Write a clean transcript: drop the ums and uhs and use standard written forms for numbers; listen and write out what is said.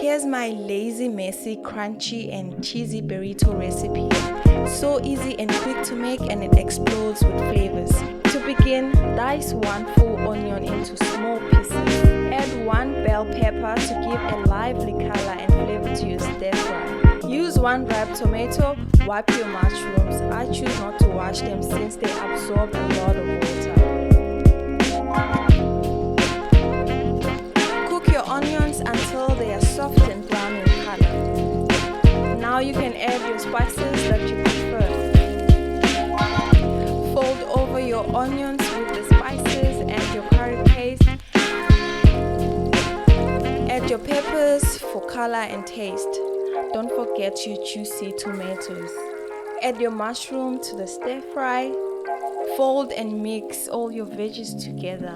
Here's my lazy, messy, crunchy and cheesy burrito recipe. So easy and quick to make, and it explodes with flavors. To begin, dice one full onion into small pieces. Add one bell pepper to give a lively color and flavor to your stir fry. Use one ripe tomato. Wipe your mushrooms. I choose not to wash them since they absorb a lot of water. Cook your onions until they are soft and brown in color. Now you can add your spices that you prefer. Fold over your onions with the spices and your curry paste. Add your peppers for color and taste. Don't forget your juicy tomatoes. Add your mushroom to the stir fry. Fold and mix all your veggies together.